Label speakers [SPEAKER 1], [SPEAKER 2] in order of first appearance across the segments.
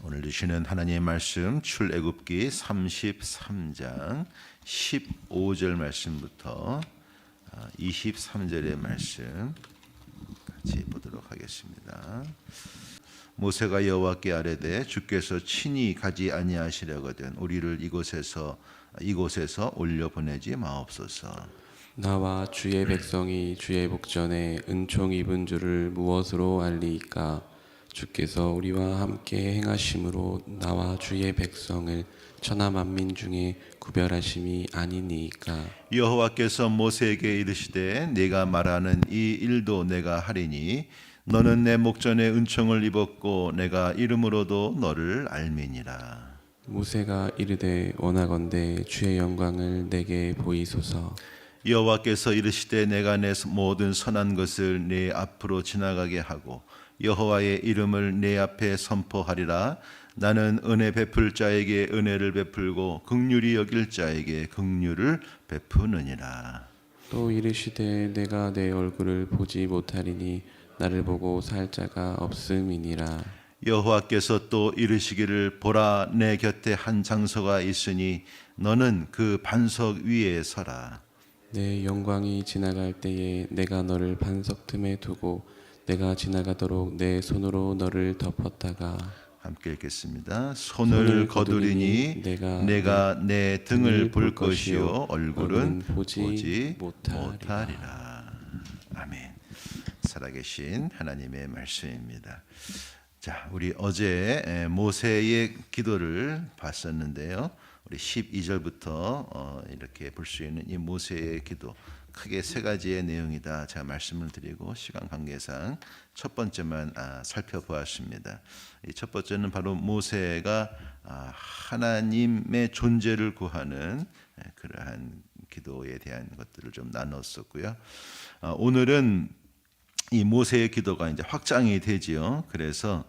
[SPEAKER 1] 오늘 주시는 하나님의 말씀 출애굽기 33장 15절 말씀부터 23절의 말씀 같이 보도록 하겠습니다. 모세가 여호와께 아뢰되 주께서 친히 가지 아니하시려거든 우리를 이곳에서 올려 보내지 마옵소서.
[SPEAKER 2] 나와 주의 백성이 주의 복전에 은총 입은 줄을 무엇으로 알리이까? 주께서 우리와 함께 행하심으로 나와 주의 백성을 천하 만민 중에 구별하심이 아니니이까?
[SPEAKER 1] 여호와께서 모세에게 이르시되 네가 말하는 이 일도 내가 하리니 너는 내 목전에 은총을 입었고 내가 이름으로도 너를 알미니라.
[SPEAKER 2] 모세가 이르되 원하건대 주의 영광을 내게 보이소서.
[SPEAKER 1] 여호와께서 이르시되 내가 내 모든 선한 것을 네 앞으로 지나가게 하고 여호와의 이름을 네 앞에 선포하리라. 나는 은혜 베풀 자에게 은혜를 베풀고 긍휼히 여길 자에게 긍휼을 베푸느니라.
[SPEAKER 2] 또 이르시되 내가 내 얼굴을 보지 못하리니 나를 보고 살 자가 없음이니라.
[SPEAKER 1] 여호와께서 또 이르시기를 보라 내 곁에 한 장소가 있으니 너는 그 반석 위에 서라.
[SPEAKER 2] 내 영광이 지나갈 때에 내가 너를 반석 틈에 두고 내가 지나가도록 내 손으로 너를 덮었다가.
[SPEAKER 1] 함께 읽겠습니다. 손을 거두리니 내가 내 등을 볼 것이요 얼굴은 보지 못하리라. 아멘. 살아계신 하나님의 말씀입니다. 자, 우리 어제 모세의 기도를 봤었는데요. 우리 12절부터 이렇게 볼 수 있는 이 모세의 기도 크게 세 가지의 내용이다. 제가 말씀을 드리고 시간 관계상 첫 번째만 살펴보았습니다. 이 첫 번째는 바로 모세가 하나님의 존재를 구하는 그러한 기도에 대한 것들을 좀 나눴었고요. 오늘은 이 모세의 기도가 이제 확장이 되지요. 그래서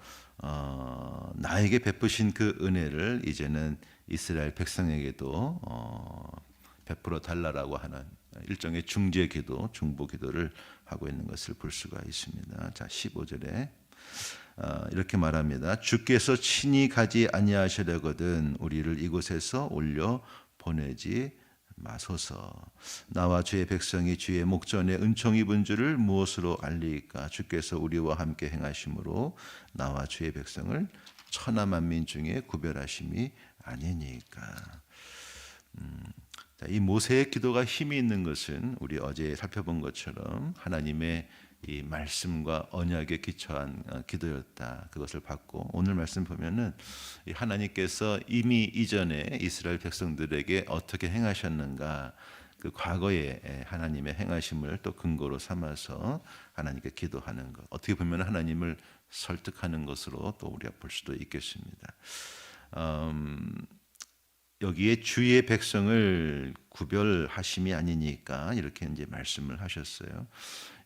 [SPEAKER 1] 나에게 베푸신 그 은혜를 이제는 이스라엘 백성에게도 베풀어 달라라고 하는 일종의 중재 기도, 중보 기도를 하고 있는 것을 볼 수가 있습니다. 자, 15절에 이렇게 말합니다. 주께서 친히 가지 아니하시려거든 우리를 이곳에서 올려 보내지 마소서. 나와 주의 백성이 주의 목전에 은총 입은 줄을 무엇으로 알리이까? 주께서 우리와 함께 행하심으로 나와 주의 백성을 천하 만민 중에 구별하심이 아니니까. 이 모세의 기도가 힘이 있는 것은 우리 어제 살펴본 것처럼 하나님의 이 말씀과 언약에 기초한 기도였다. 그것을 봤고 오늘 말씀 보면은 하나님께서 이미 이전에 이스라엘 백성들에게 어떻게 행하셨는가 그 과거에 하나님의 행하심을 또 근거로 삼아서 하나님께 기도하는 것. 어떻게 보면 하나님을 설득하는 것으로 또 우리가 볼 수도 있겠습니다. 여기에 주의 백성을 구별하심이 아니니까 이렇게 이제 말씀을 하셨어요.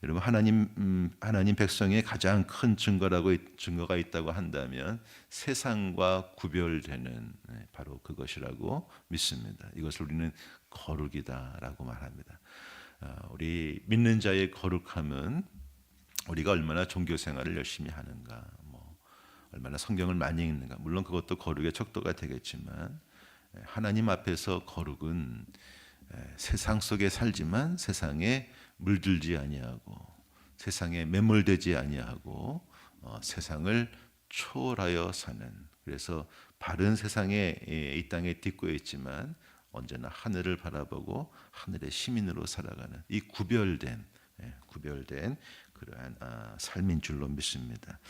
[SPEAKER 1] 여러분 하나님 백성의 가장 큰 증거가 있다고 한다면 세상과 구별되는 바로 그것이라고 믿습니다. 이것을 우리는 거룩이다라고 말합니다. 우리 믿는 자의 거룩함은 우리가 얼마나 종교 생활을 열심히 하는가, 얼마나 성경을 많이 읽는가. 물론 그것도 거룩의 척도가 되겠지만 하나님 앞에서 거룩은 세상 속에 살지만 세상에 물들지 아니하고 세상에 매몰되지 아니하고 세상을 초월하여 사는, 그래서 바른 세상에 이 땅에 딛고 있지만 언제나 하늘을 바라보고 하늘의 시민으로 살아가는 이 구별된 그러한 삶인 줄로 믿습니다.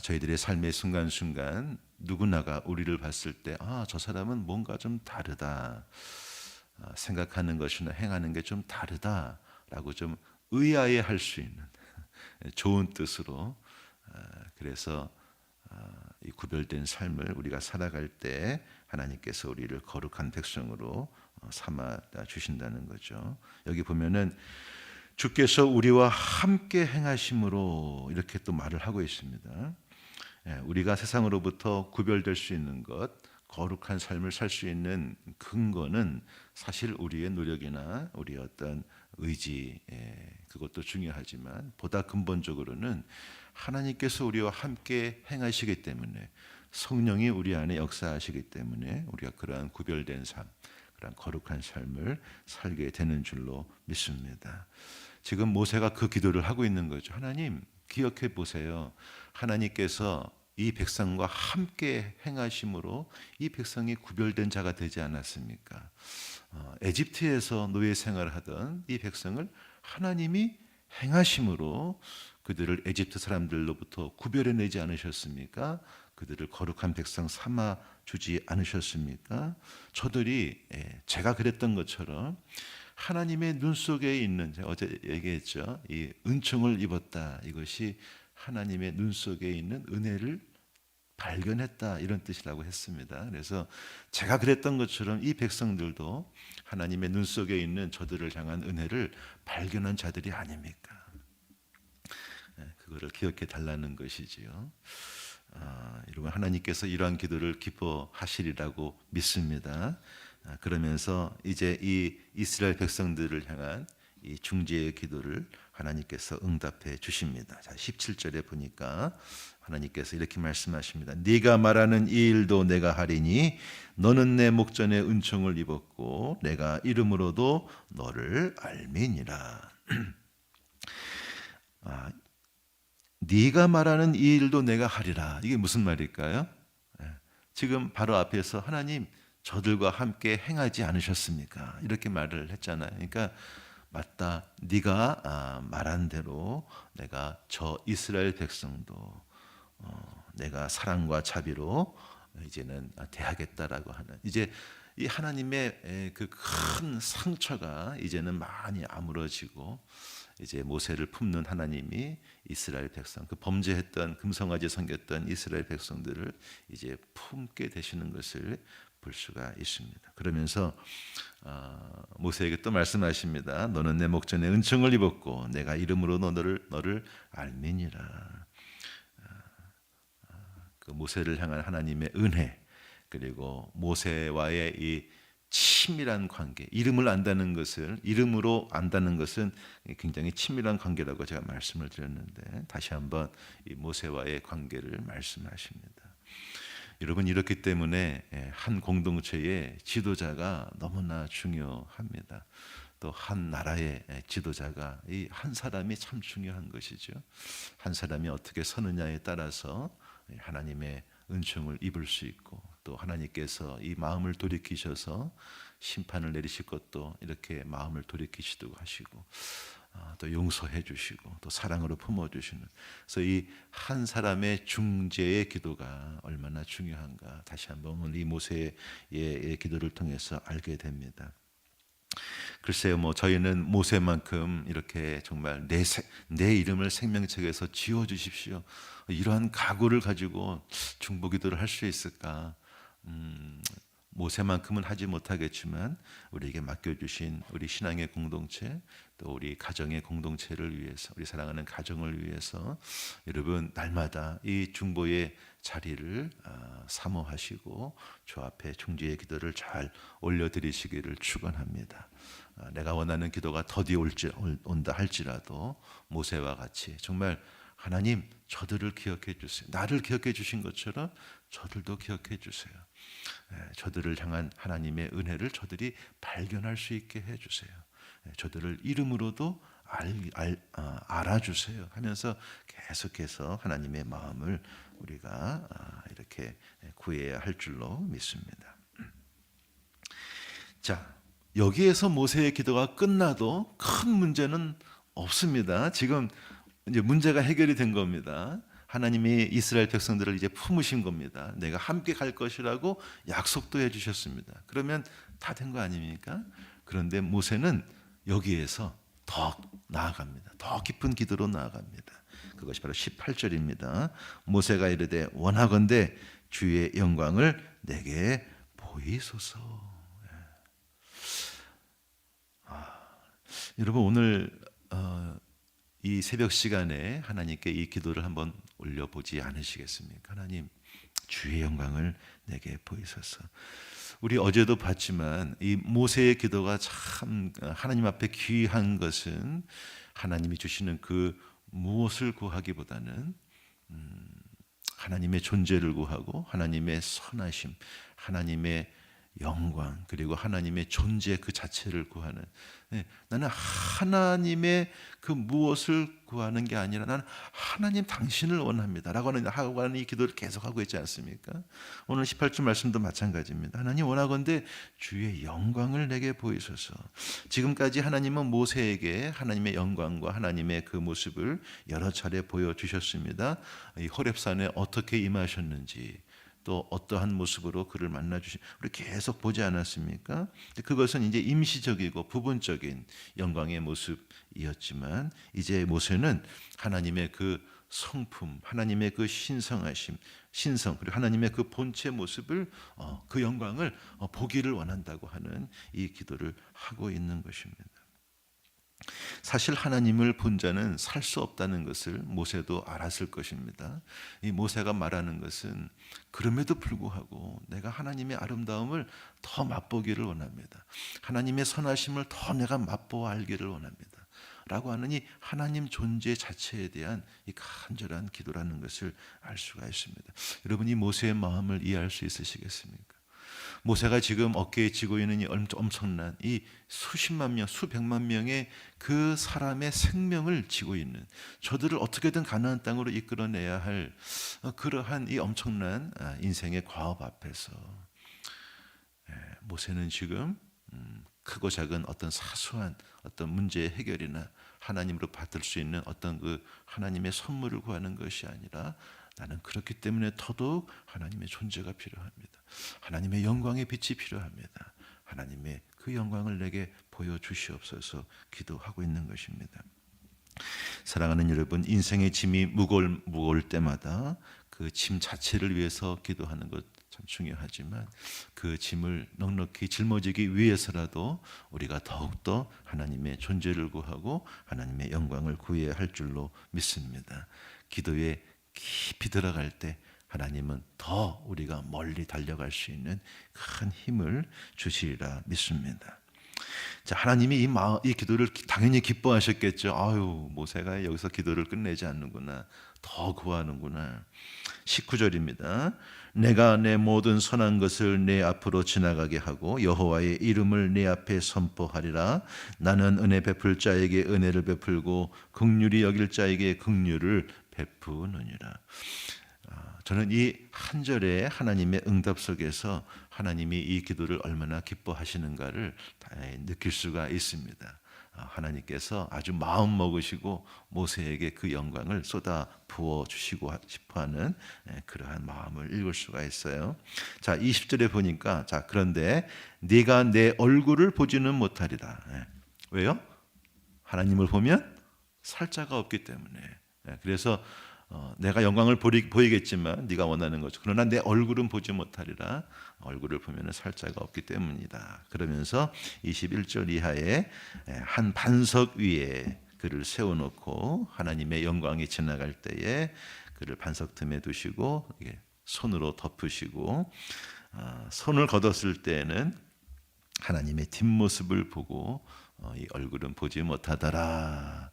[SPEAKER 1] 저희들의 삶의 순간순간 누구나가 우리를 봤을 때 저 사람은 뭔가 좀 다르다 생각하는 것이나 행하는 게 좀 다르다라고 좀 의아해할 수 있는 좋은 뜻으로, 그래서 이 구별된 삶을 우리가 살아갈 때 하나님께서 우리를 거룩한 백성으로 삼아 주신다는 거죠. 여기 보면은 주께서 우리와 함께 행하심으로 이렇게 또 말을 하고 있습니다. 우리가 세상으로부터 구별될 수 있는 것, 거룩한 삶을 살 수 있는 근거는 사실 우리의 노력이나 우리의 어떤 의지, 그것도 중요하지만 보다 근본적으로는 하나님께서 우리와 함께 행하시기 때문에 성령이 우리 안에 역사하시기 때문에 우리가 그러한 구별된 삶, 그러한 거룩한 삶을 살게 되는 줄로 믿습니다. 지금 모세가 그 기도를 하고 있는 거죠. 하나님, 기억해 보세요. 하나님께서 이 백성과 함께 행하심으로 이 백성이 구별된 자가 되지 않았습니까? 에집트에서 노예 생활을 하던 이 백성을 하나님이 행하심으로 그들을 에집트 사람들로부터 구별해내지 않으셨습니까? 그들을 거룩한 백성 삼아 주지 않으셨습니까? 저들이 제가 그랬던 것처럼 하나님의 눈 속에 있는, 제가 어제 얘기했죠, 이 은총을 입었다, 이것이 하나님의 눈 속에 있는 은혜를 발견했다, 이런 뜻이라고 했습니다. 그래서 제가 그랬던 것처럼 이 백성들도 하나님의 눈 속에 있는 저들을 향한 은혜를 발견한 자들이 아닙니까? 그거를 기억해 달라는 것이지요. 여러분, 하나님께서 이러한 기도를 기뻐하시리라고 믿습니다. 그러면서 이제 이 이스라엘 백성들을 향한 이 중재의 기도를 하나님께서 응답해 주십니다. 자, 17절에 보니까 하나님께서 이렇게 말씀하십니다. 네가 말하는 이 일도 내가 하리니 너는 내 목전에 은총을 입었고 내가 이름으로도 너를 알미니라. 네가 말하는 이 일도 내가 하리라. 이게 무슨 말일까요? 지금 바로 앞에서 하나님, 저들과 함께 행하지 않으셨습니까? 이렇게 말을 했잖아요. 그러니까 맞다, 네가 말한 대로 내가 저 이스라엘 백성도 내가 사랑과 자비로 이제는 대하겠다라고 하는, 이제 이 하나님의 그 큰 상처가 이제는 많이 아물어지고 이제 모세를 품는 하나님이 이스라엘 백성, 그 범죄했던 금송아지 섬겼던 이스라엘 백성들을 이제 품게 되시는 것을 볼 수가 있습니다. 그러면서 모세에게 또 말씀하십니다. 너는 내 목전에 은총을 입었고 내가 이름으로 너를 알미니라. 그 모세를 향한 하나님의 은혜, 그리고 모세와의 이 친밀한 관계, 이름을 안다는 것을, 이름으로 안다는 것은 굉장히 친밀한 관계라고 제가 말씀을 드렸는데 다시 한번 이 모세와의 관계를 말씀하십니다. 여러분, 이렇기 때문에 한 공동체의 지도자가 너무나 중요합니다. 또 한 나라의 지도자가, 이 한 사람이 참 중요한 것이죠. 한 사람이 어떻게 서느냐에 따라서 하나님의 은총을 입을 수 있고, 또 하나님께서 이 마음을 돌이키셔서 심판을 내리실 것도 이렇게 마음을 돌이키시도록 하시고, 또 용서해 주시고 또 사랑으로 품어주시는, 그래서 이 한 사람의 중재의 기도가 얼마나 중요한가 다시 한번 오늘 이 모세의 기도를 통해서 알게 됩니다. 글쎄요, 뭐 저희는 모세만큼 이렇게 정말 내 이름을 생명책에서 지워주십시오, 이러한 각오를 가지고 중보기도를 할 수 있을까? 모세만큼은 하지 못하겠지만 우리에게 맡겨주신 우리 신앙의 공동체, 또 우리 가정의 공동체를 위해서, 우리 사랑하는 가정을 위해서 여러분 날마다 이 중보의 자리를 사모하시고 주 앞에 중재의 기도를 잘 올려드리시기를 축원합니다. 내가 원하는 기도가 더디 온다 할지라도 모세와 같이 정말 하나님, 저들을 기억해 주세요. 나를 기억해 주신 것처럼 저들도 기억해 주세요. 저들을 향한 하나님의 은혜를 저들이 발견할 수 있게 해 주세요. 저들을 이름으로도 알아주세요 하면서 계속해서 하나님의 마음을 우리가 이렇게 구해야 할 줄로 믿습니다. 자, 여기에서 모세의 기도가 끝나도 큰 문제는 없습니다. 지금 이제 문제가 해결이 된 겁니다. 하나님이 이스라엘 백성들을 이제 품으신 겁니다. 내가 함께 갈 것이라고 약속도 해주셨습니다. 그러면 다 된 거 아닙니까? 그런데 모세는 여기에서 더 나아갑니다. 더 깊은 기도로 나아갑니다. 그것이 바로 18절입니다. 모세가 이르되 원하건대 주의 영광을 내게 보이소서. 여러분, 오늘 이 새벽 시간에 하나님께 이 기도를 한번 올려보지 않으시겠습니까? 하나님, 주의 영광을 내게 보이소서. 우리 어제도 봤지만 이 모세의 기도가 참 하나님 앞에 귀한 것은 하나님이 주시는 그 무엇을 구하기보다는 하나님의 존재를 구하고 하나님의 선하심, 하나님의 영광, 그리고 하나님의 존재 그 자체를 구하는, 나는 하나님의 그 무엇을 구하는 게 아니라 나는 하나님 당신을 원합니다 라고 하는 이 기도를 계속하고 있지 않습니까? 오늘 18절 말씀도 마찬가지입니다. 하나님 원하건대 주의 영광을 내게 보이소서. 지금까지 하나님은 모세에게 하나님의 영광과 하나님의 그 모습을 여러 차례 보여주셨습니다. 이 호렙산에 어떻게 임하셨는지, 또 어떠한 모습으로 그를 만나주신 우리 계속 보지 않았습니까? 그것은 이제 임시적이고 부분적인 영광의 모습이었지만, 이제 모세는 하나님의 그 성품, 하나님의 그 신성하심, 신성, 그리고 하나님의 그 본체 모습을, 그 영광을 보기를 원한다고 하는 이 기도를 하고 있는 것입니다. 사실 하나님을 본 자는 살 수 없다는 것을 모세도 알았을 것입니다. 이 모세가 말하는 것은 그럼에도 불구하고 내가 하나님의 아름다움을 더 맛보기를 원합니다. 하나님의 선하심을 더 내가 맛보아 알기를 원합니다 라고 하는 이 하나님 존재 자체에 대한 이 간절한 기도라는 것을 알 수가 있습니다. 여러분, 이 모세의 마음을 이해할 수 있으시겠습니까? 모세가 지금 어깨에 지고 있는 이 엄청난 이 수십만 명, 수백만 명의 그 사람의 생명을 지고 있는, 저들을 어떻게든 가나안 땅으로 이끌어내야 할 그러한 이 엄청난 인생의 과업 앞에서 모세는 지금 크고 작은 어떤 사소한 어떤 문제의 해결이나 하나님으로 받을 수 있는 어떤 그 하나님의 선물을 구하는 것이 아니라, 나는 그렇기 때문에 더더욱 하나님의 존재가 필요합니다. 하나님의 영광의 빛이 필요합니다. 하나님의 그 영광을 내게 보여주시옵소서 기도하고 있는 것입니다. 사랑하는 여러분, 인생의 짐이 무거울 때마다 그 짐 자체를 위해서 기도하는 것 참 중요하지만, 그 짐을 넉넉히 짊어지기 위해서라도 우리가 더욱더 하나님의 존재를 구하고 하나님의 영광을 구해야 할 줄로 믿습니다. 기도에 깊이 들어갈 때 하나님은 더 우리가 멀리 달려갈 수 있는 큰 힘을 주시리라 믿습니다. 자, 하나님이 이 기도를 당연히 기뻐하셨겠죠. 아유, 모세가 여기서 기도를 끝내지 않는구나, 더 구하는구나. 19절입니다. 내가 내 모든 선한 것을 내 앞으로 지나가게 하고 여호와의 이름을 내 앞에 선포하리라. 나는 은혜 베풀 자에게 은혜를 베풀고 긍휼히 여길 자에게 긍휼을 베푸느니라. 저는 이 한 절의 하나님의 응답 속에서 하나님이 이 기도를 얼마나 기뻐하시는가를 느낄 수가 있습니다. 하나님께서 아주 마음 먹으시고 모세에게 그 영광을 쏟아 부어 주시고 싶어하는 그러한 마음을 읽을 수가 있어요. 자, 20절에 보니까, 자, 그런데 네가 내 얼굴을 보지는 못하리라. 왜요? 하나님을 보면 살자가 없기 때문에. 그래서 내가 영광을 보이겠지만 네가 원하는 거죠. 그러나 내 얼굴은 보지 못하리라. 얼굴을 보면 살자가 없기 때문이다. 그러면서 21절 이하에 한 반석 위에 그를 세워놓고 하나님의 영광이 지나갈 때에 그를 반석 틈에 두시고 손으로 덮으시고, 손을 걷었을 때에는 하나님의 뒷모습을 보고 이 얼굴은 보지 못하리라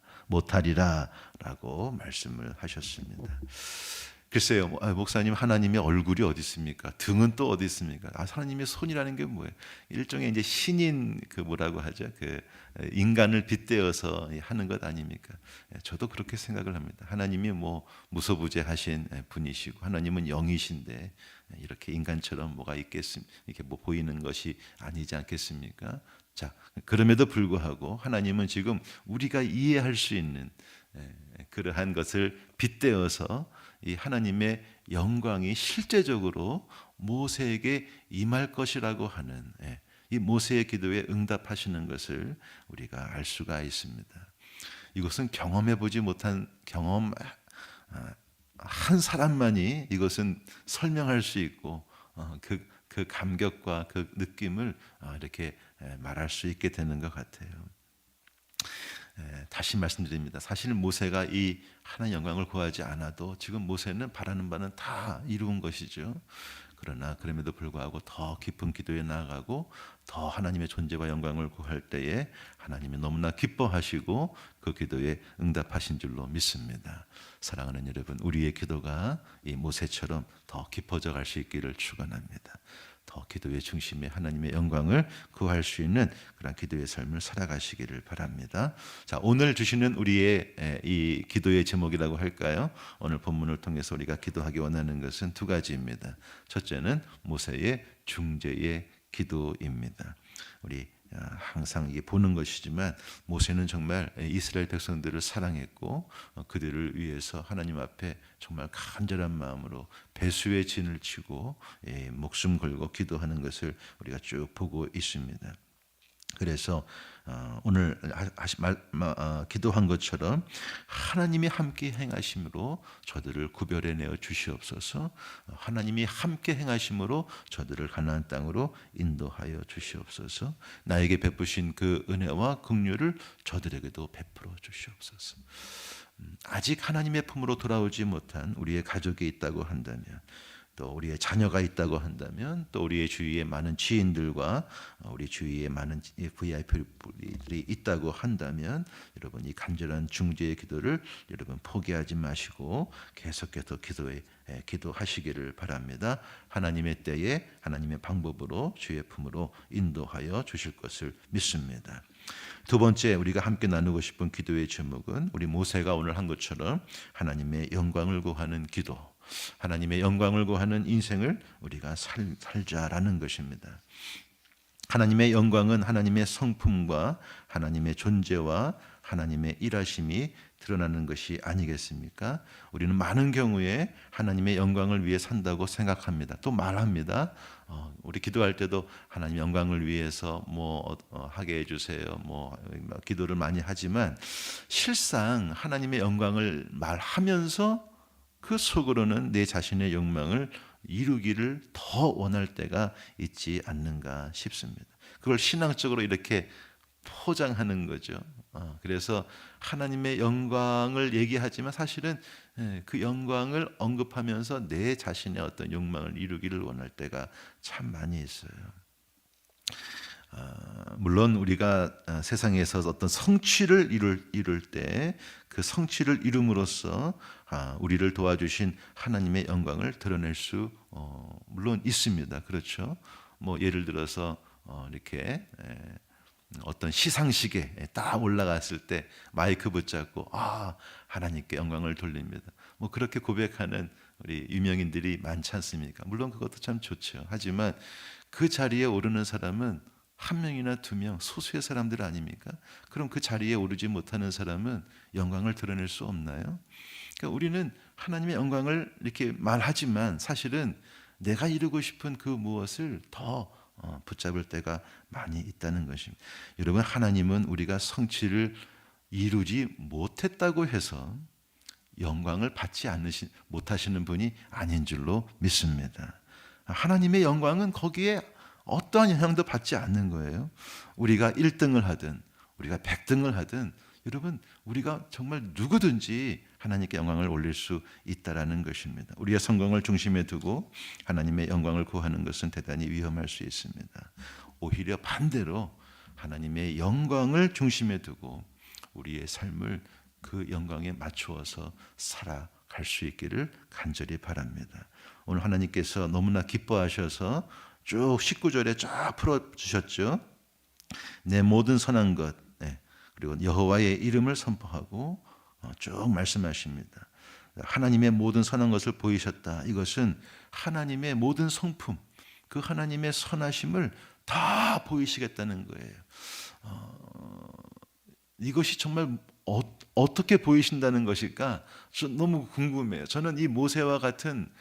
[SPEAKER 1] 라고 말씀을 하셨습니다. 글쎄요, 목사님, 하나님의 얼굴이 어디 있습니까? 등은 또 어디 있습니까? 하나님의 손이라는 게 뭐예요? 일종의 이제 신인 그 뭐라고 하죠? 그 인간을 빗대어서 하는 것 아닙니까? 저도 그렇게 생각을 합니다. 하나님이 뭐 무소부재하신 분이시고 하나님은 영이신데 이렇게 인간처럼 뭐가 있겠습니까? 이렇게 뭐 보이는 것이 아니지 않겠습니까? 자, 그럼에도 불구하고 하나님은 지금 우리가 이해할 수 있는 그러한 것을 빗대어서 이 하나님의 영광이 실제적으로 모세에게 임할 것이라고 하는 이 모세의 기도에 응답하시는 것을 우리가 알 수가 있습니다. 이것은 경험해 보지 못한 한 사람만이 이것은 설명할 수 있고 그 감격과 그 느낌을 이렇게 말할 수 있게 되는 것 같아요. 다시 말씀드립니다. 사실 모세가 이 하나님의 영광을 구하지 않아도 지금 모세는 바라는 바는 다 이루은 것이죠. 그러나 그럼에도 불구하고 더 깊은 기도에 나아가고 더 하나님의 존재와 영광을 구할 때에 하나님이 너무나 기뻐하시고 그 기도에 응답하신 줄로 믿습니다. 사랑하는 여러분, 우리의 기도가 이 모세처럼 더 깊어져 갈 수 있기를 축원합니다. 더 기도의 중심에 하나님의 영광을 구할 수 있는 그런 기도의 삶을 살아가시기를 바랍니다. 자, 오늘 주시는 우리의 이 기도의 제목이라고 할까요? 오늘 본문을 통해서 우리가 기도하기 원하는 것은 두 가지입니다. 첫째는 모세의 중재의 기도입니다. 우리 항상 이게 보는 것이지만 모세는 정말 이스라엘 백성들을 사랑했고 그들을 위해서 하나님 앞에 정말 간절한 마음으로 배수의 진을 치고 목숨 걸고 기도하는 것을 우리가 쭉 보고 있습니다. 그래서 오늘 기도한 것처럼 하나님이 함께 행하심으로 저들을 구별해내어 주시옵소서. 하나님이 함께 행하심으로 저들을 가나안 땅으로 인도하여 주시옵소서. 나에게 베푸신 그 은혜와 긍휼을 저들에게도 베풀어 주시옵소서. 아직 하나님의 품으로 돌아오지 못한 우리의 가족이 있다고 한다면, 또 우리의 자녀가 있다고 한다면, 또 우리의 주위에 많은 지인들과 우리 주위에 많은 VIP들이 있다고 한다면, 여러분 이 간절한 중재의 기도를 여러분 포기하지 마시고 계속해서 기도하시기를 바랍니다. 하나님의 때에 하나님의 방법으로 주의 품으로 인도하여 주실 것을 믿습니다. 두 번째 우리가 함께 나누고 싶은 기도의 제목은 우리 모세가 오늘 한 것처럼 하나님의 영광을 구하는 기도, 하나님의 영광을 구하는 인생을 우리가 살자라는 것입니다. 하나님의 영광은 하나님의 성품과 하나님의 존재와 하나님의 일하심이 드러나는 것이 아니겠습니까? 우리는 많은 경우에 하나님의 영광을 위해 산다고 생각합니다. 또 말합니다. 우리 기도할 때도 하나님 영광을 위해서 하게 해주세요. 기도를 많이 하지만 실상 하나님의 영광을 말하면서 그 속으로는 내 자신의 욕망을 이루기를 더 원할 때가 있지 않는가 싶습니다. 그걸 신앙적으로 이렇게 포장하는 거죠. 그래서 하나님의 영광을 얘기하지만 사실은 그 영광을 언급하면서 내 자신의 어떤 욕망을 이루기를 원할 때가 참 많이 있어요. 물론 우리가 세상에서 어떤 성취를 이룰 때 그 성취를 이룸으로써 우리를 도와주신 하나님의 영광을 드러낼 수 물론 있습니다. 그렇죠? 예를 들어서 이렇게 어떤 시상식에 딱 올라갔을 때 마이크 붙잡고 하나님께 영광을 돌립니다. 그렇게 고백하는 우리 유명인들이 많지 않습니까? 물론 그것도 참 좋죠. 하지만 그 자리에 오르는 사람은 한 명이나 두 명, 소수의 사람들 아닙니까? 그럼 그 자리에 오르지 못하는 사람은 영광을 드러낼 수 없나요? 그러니까 우리는 하나님의 영광을 이렇게 말하지만 사실은 내가 이루고 싶은 그 무엇을 더 붙잡을 때가 많이 있다는 것입니다. 여러분, 하나님은 우리가 성취를 이루지 못했다고 해서 영광을 받지 못하시는 분이 아닌 줄로 믿습니다. 하나님의 영광은 거기에 어떠한 영향도 받지 않는 거예요. 우리가 1등을 하든 우리가 100등을 하든 여러분 우리가 정말 누구든지 하나님께 영광을 올릴 수 있다라는 것입니다. 우리의 성공을 중심에 두고 하나님의 영광을 구하는 것은 대단히 위험할 수 있습니다. 오히려 반대로 하나님의 영광을 중심에 두고 우리의 삶을 그 영광에 맞추어서 살아갈 수 있기를 간절히 바랍니다. 오늘 하나님께서 너무나 기뻐하셔서 쭉 19절에 쫙 풀어주셨죠. 내 모든 선한 것, 그리고 여호와의 이름을 선포하고 쭉 말씀하십니다. 하나님의 모든 선한 것을 보이셨다. 이것은 하나님의 모든 성품, 그 하나님의 선하심을 다 보이시겠다는 거예요. 이것이 정말 어떻게 보이신다는 것일까? 너무 궁금해요. 저는 이 모세와 같은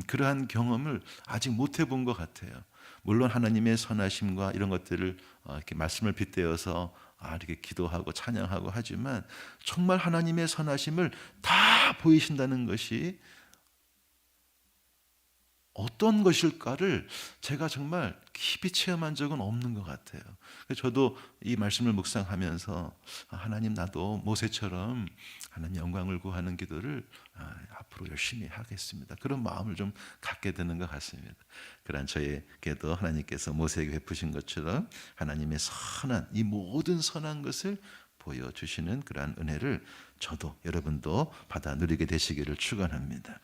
[SPEAKER 1] 그러한 경험을 아직 못 해본 것 같아요. 물론 하나님의 선하심과 이런 것들을 이렇게 말씀을 빗대어서 이렇게 기도하고 찬양하고 하지만 정말 하나님의 선하심을 다 보이신다는 것이 어떤 것일까를 제가 정말 깊이 체험한 적은 없는 것 같아요. 저도 이 말씀을 묵상하면서 하나님 나도 모세처럼 하나님 영광을 구하는 기도를 앞으로 열심히 하겠습니다. 그런 마음을 좀 갖게 되는 것 같습니다. 그러한 저에게도 하나님께서 모세에게 베푸신 것처럼 하나님의 선한 이 모든 선한 것을 보여주시는 그러한 은혜를 저도 여러분도 받아 누리게 되시기를 축원합니다.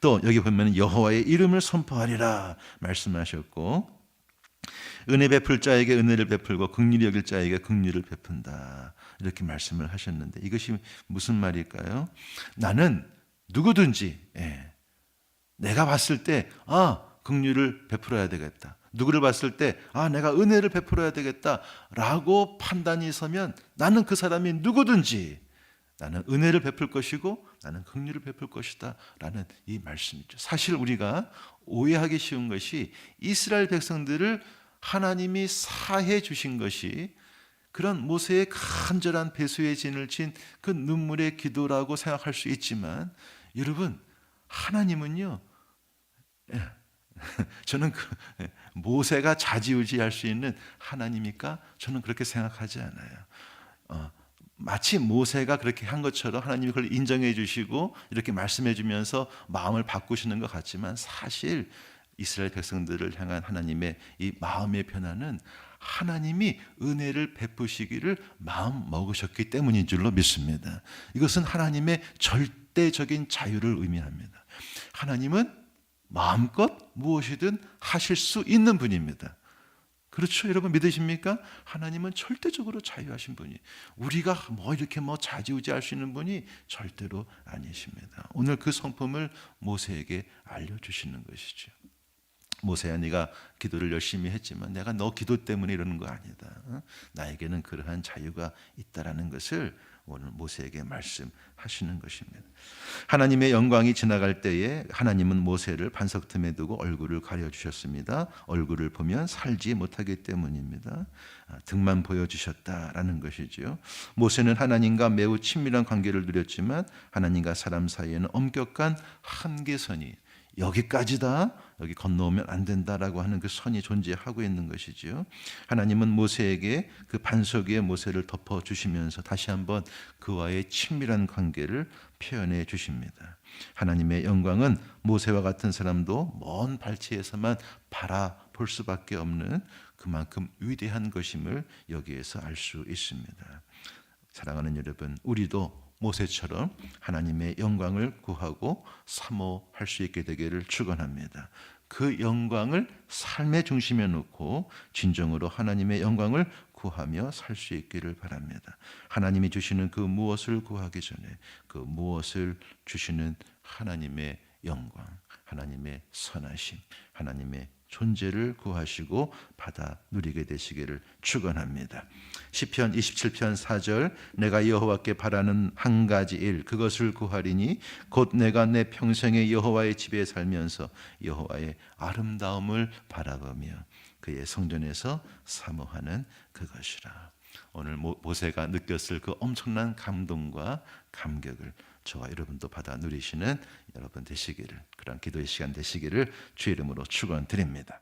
[SPEAKER 1] 또 여기 보면 여호와의 이름을 선포하리라 말씀하셨고, 은혜 베풀 자에게 은혜를 베풀고 긍휼히 여길 자에게 긍휼을 베푼다 이렇게 말씀을 하셨는데, 이것이 무슨 말일까요? 나는 누구든지 내가 봤을 때 긍휼을 베풀어야 되겠다, 누구를 봤을 때 내가 은혜를 베풀어야 되겠다라고 판단이 서면 나는 그 사람이 누구든지 나는 은혜를 베풀 것이고 나는 긍휼을 베풀 것이다 라는 이 말씀이죠. 사실 우리가 오해하기 쉬운 것이 이스라엘 백성들을 하나님이 사해 주신 것이 그런 모세의 간절한 배수의 진을 친 그 눈물의 기도라고 생각할 수 있지만, 여러분 하나님은요, 저는 모세가 좌지우지할 수 있는 하나님입니까? 저는 그렇게 생각하지 않아요. 마치 모세가 그렇게 한 것처럼 하나님이 그걸 인정해 주시고 이렇게 말씀해 주면서 마음을 바꾸시는 것 같지만, 사실 이스라엘 백성들을 향한 하나님의 이 마음의 변화는 하나님이 은혜를 베푸시기를 마음 먹으셨기 때문인 줄로 믿습니다. 이것은 하나님의 절대적인 자유를 의미합니다. 하나님은 마음껏 무엇이든 하실 수 있는 분입니다. 그렇죠? 여러분 믿으십니까? 하나님은 절대적으로 자유하신 분이, 우리가 이렇게 좌지우지할 수 있는 분이 절대로 아니십니다. 오늘 그 성품을 모세에게 알려주시는 것이죠. 모세야, 네가 기도를 열심히 했지만 내가 너 기도 때문에 이러는 거 아니다. 나에게는 그러한 자유가 있다라는 것을 오늘 모세에게 말씀하시는 것입니다. 하나님의 영광이 지나갈 때에 하나님은 모세를 반석 틈에 두고 얼굴을 가려주셨습니다. 얼굴을 보면 살지 못하기 때문입니다. 등만 보여주셨다라는 것이죠. 모세는 하나님과 매우 친밀한 관계를 누렸지만 하나님과 사람 사이에는 엄격한 한계선이, 여기까지다, 여기 건너오면 안 된다라고 하는 그 선이 존재하고 있는 것이지요. 하나님은 모세에게 그 반석 위에 모세를 덮어주시면서 다시 한번 그와의 친밀한 관계를 표현해 주십니다. 하나님의 영광은 모세와 같은 사람도 먼 발치에서만 바라볼 수밖에 없는 그만큼 위대한 것임을 여기에서 알 수 있습니다. 사랑하는 여러분, 우리도 모세처럼 하나님의 영광을 구하고 사모할 수 있게 되기를 축원합니다. 그 영광을 삶의 중심에 놓고 진정으로 하나님의 영광을 구하며 살 수 있기를 바랍니다. 하나님이 주시는 그 무엇을 구하기 전에 그 무엇을 주시는 하나님의 영광, 하나님의 선하심, 하나님의 존재를 구하시고 받아 누리게 되시기를 축원합니다. 시편 27편 4절, 내가 여호와께 바라는 한 가지 일, 그것을 구하리니 곧 내가 내 평생에 여호와의 집에 살면서 여호와의 아름다움을 바라보며 그의 성전에서 사모하는 그것이라. 오늘 모세가 느꼈을 그 엄청난 감동과 감격을 저와 여러분도 받아 누리시는 여러분 되시기를, 그런 기도의 시간 되시기를 주의 이름으로 축원드립니다.